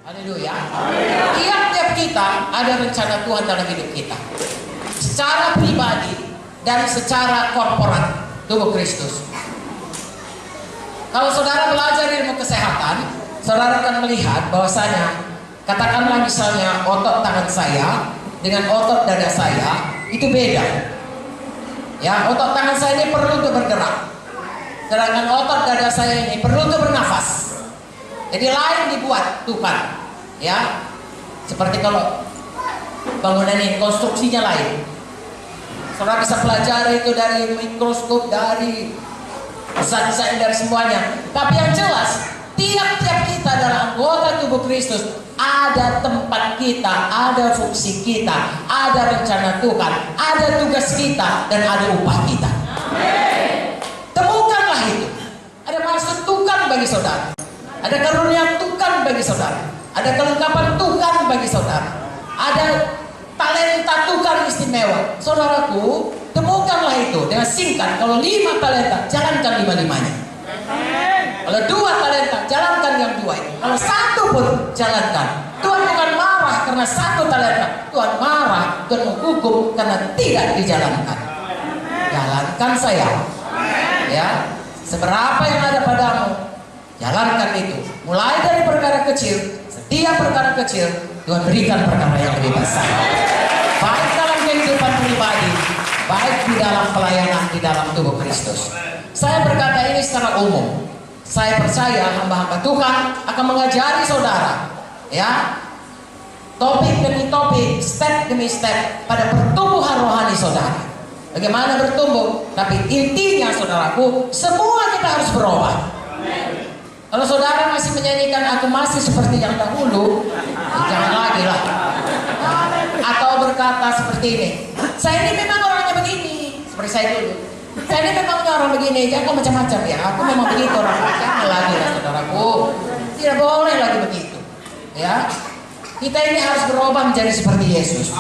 Haleluya. Tiap-tiap kita ada rencana Tuhan dalam hidup kita, secara pribadi dan secara korporat tubuh Kristus. Kalau saudara belajar ilmu kesehatan, saudara akan melihat bahwasanya, katakanlah misalnya otot tangan saya dengan otot dada saya itu beda. Ya, otot tangan saya ini perlu untuk bergerak, sedangkan otot dada saya ini perlu untuk bernafas. Jadi lain dibuat Tuhan, ya. Seperti kalau bangunan ini konstruksinya lain. Saudara bisa pelajari itu dari mikroskop, dari zat-zat, dari semuanya. Tapi yang jelas, tiap-tiap kita adalah anggota tubuh Kristus. Ada tempat kita, ada fungsi kita, ada rencana Tuhan, ada tugas kita, dan ada upah kita. Temukanlah itu. Ada maksud Tuhan bagi saudara. Ada karunia Tuhan bagi saudara. Ada kelengkapan Tuhan bagi saudara. Ada talenta Tuhan istimewa. Saudaraku, temukanlah itu dengan singkat. Kalau 5 talenta, jalankan 5-5-nya. Kalau 2 talenta, jalankan yang 2 itu. Kalau 1 pun, jalankan. Tuhan bukan marah karena 1 talenta. Tuhan marah, Tuhan menghukum karena tidak dijalankan. Jalankan saya. Ya, seberapa yang ada padamu, jalankan itu. Mulai dari perkara kecil, setiap perkara kecil Tuhan berikan perkara yang lebih besar. Baik dalam kehidupan pribadi, baik di dalam pelayanan di dalam tubuh Kristus. Saya berkata ini secara umum. Saya percaya hamba-hamba Tuhan akan mengajari saudara, ya, topik demi topik, step demi step pada pertumbuhan rohani saudara. Bagaimana bertumbuh? Tapi intinya saudaraku, semua kita harus berubah. Kalau saudara masih menyanyikan aku masih seperti yang dahulu, jangan lagi lah. Atau berkata seperti ini, saya ini memang orangnya begini, seperti saya dulu. Saya ini memang orang begini, jangan macam-macam ya. Aku memang begitu orangnya. Jangan lagi lah saudaraku. Tidak boleh lagi begitu. Ya, kita ini harus berubah menjadi seperti Yesus.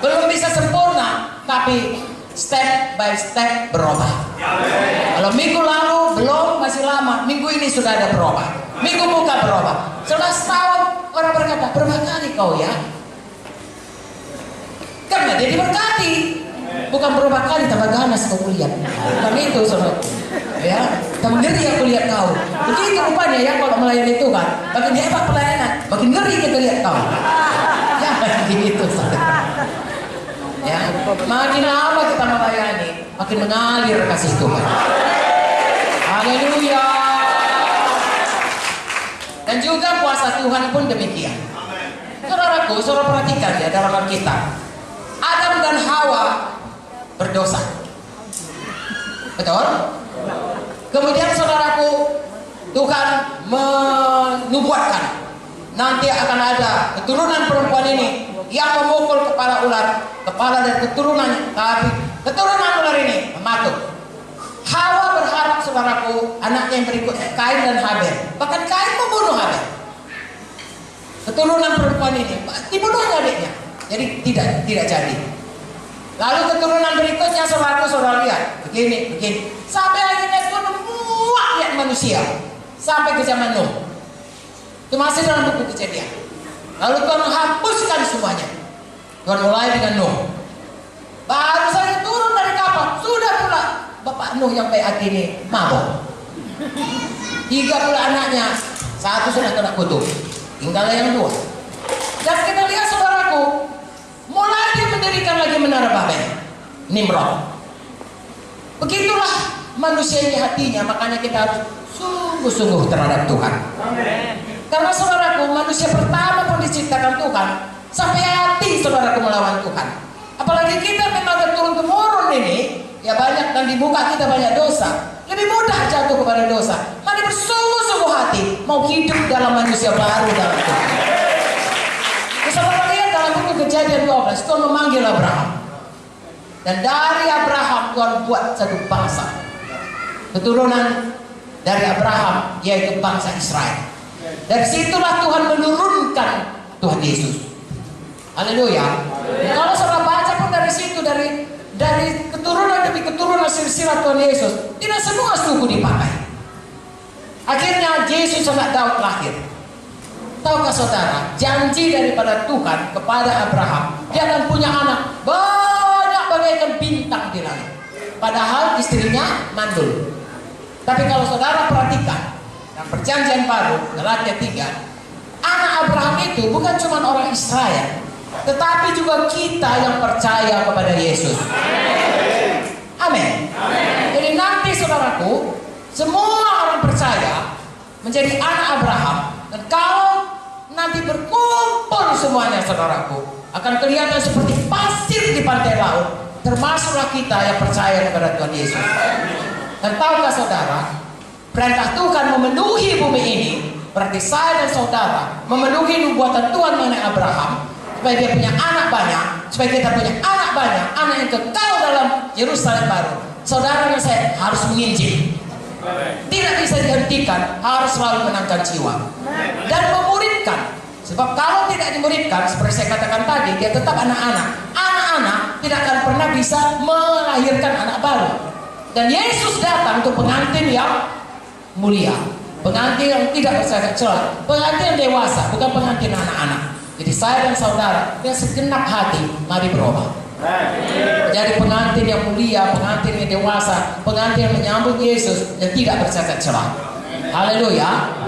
Belum bisa sempurna, tapi step by step berubah. Kalau minggu lalu belum, masih lama. Minggu ini sudah ada berubah. Minggu buka berubah. Setelah setahun orang berkata, berapa kali kau ya? Karena dia diberkati. Bukan berubah kali tambah ganas kau lihat. Bukan itu saudara. Ya, tambah ngeri aku lihat kau. Begitu rupanya ya kalau melayani Tuhan. Makin hebat pelayanan, makin ngeri kita lihat kau. Ya, begitu saudara. Ya, makin lama kita melayani, makin mengalir kasih Tuhan. Haleluya. Dan juga kuasa Tuhan pun demikian. Saudaraku, saudara perhatikan ya dalam Alkitab. Adam dan Hawa berdosa. Betul? Kemudian saudaraku, Tuhan menubuatkan nanti akan ada keturunan perempuan ini yang memukul kepala ular, kepala dan keturunannya, tapi keturunan ular ini mematuk. Hawa berharap saudaraku, anaknya yang berikutnya Kain dan Habel. Bahkan Kain membunuh Habel. Keturunan perempuan ini dibunuhnya adiknya. Jadi tidak jadi. Lalu keturunan berikutnya saudara lihat begini. Sampai akhirnya Tuhan membuat lihat manusia sampai ke zaman Nuh. Itu masih dalam buku Kejadian. Lalu Tuhan menghapuskan semuanya. Tuhan mulai dengan Nuh. Baru saja turun dari kapal, sudah pula bapak Nuh yang baik hati ini mabuk. 3 pula anaknya, 1 sudah kena kutuk. Tinggal yang 2. Dan kita lihat saudaraku, mulai dia mendirikan lagi menara Babel, Nimrod. Begitulah manusia ini hatinya, makanya kita harus sungguh-sungguh terhadap Tuhan. Karena saudaraku, manusia pertama pun diciptakan Tuhan, sampai hati saudaraku melawan Tuhan. Apalagi kita memang turun-temurun ini, ya banyak, dan di muka kita banyak dosa. Lebih mudah jatuh kepada dosa. Mari bersungguh-sungguh hati mau hidup dalam manusia baru dalam Tuhan. Saudara lihat dalam buku Kejadian 12, Tuhan memanggil Abraham. Dan dari Abraham Tuhan buat satu bangsa. Keturunan dari Abraham yaitu bangsa Israel. Dari situlah Tuhan menurunkan Tuhan Yesus. Haleluya. Kalau saudara baca pun dari situ, dari keturunan demi keturunan silsilah Tuhan Yesus, tidak semua suku dipakai. Akhirnya Yesus anak Daud lahir. tahukah saudara, janji daripada Tuhan kepada Abraham, dia akan punya anak banyak bagaikan bintang di langit. Padahal istrinya mandul. Tapi kalau saudara perhatikan dalam perjanjian baru, Galatia 3, anak Abraham itu bukan cuma orang Israel, tetapi juga kita yang percaya kepada Yesus. Amin. Jadi nanti saudaraku, semua orang percaya menjadi anak Abraham. Dan kalau nanti berkumpul semuanya saudaraku, akan kelihatan seperti pasir di pantai laut. Termasuklah kita yang percaya kepada Tuhan Yesus. Dan tahukah saudara, perintah Tuhan memenuhi bumi ini, berarti saya dan saudara memenuhi nubuatan Tuhan mengenai Abraham, supaya dia punya anak banyak, supaya kita punya anak banyak, anak yang kekal dalam Yerusalem baru. Saudara dan saya harus menginjil. Tidak bisa dihentikan, harus selalu menangkan jiwa dan memuridkan. Sebab kalau tidak dimuridkan, seperti saya katakan tadi, dia tetap anak-anak. Anak-anak tidak akan pernah bisa melahirkan anak baru. Dan Yesus datang untuk pengantin yang mulia, pengantin yang tidak bercacat celah, pengantin yang dewasa, bukan pengantin anak-anak. Jadi saya dan saudara yang segenap hati, mari berubah. Jadi pengantin yang mulia, pengantin yang dewasa, pengantin yang menyambut Yesus dan tidak bercacat celah. Haleluya.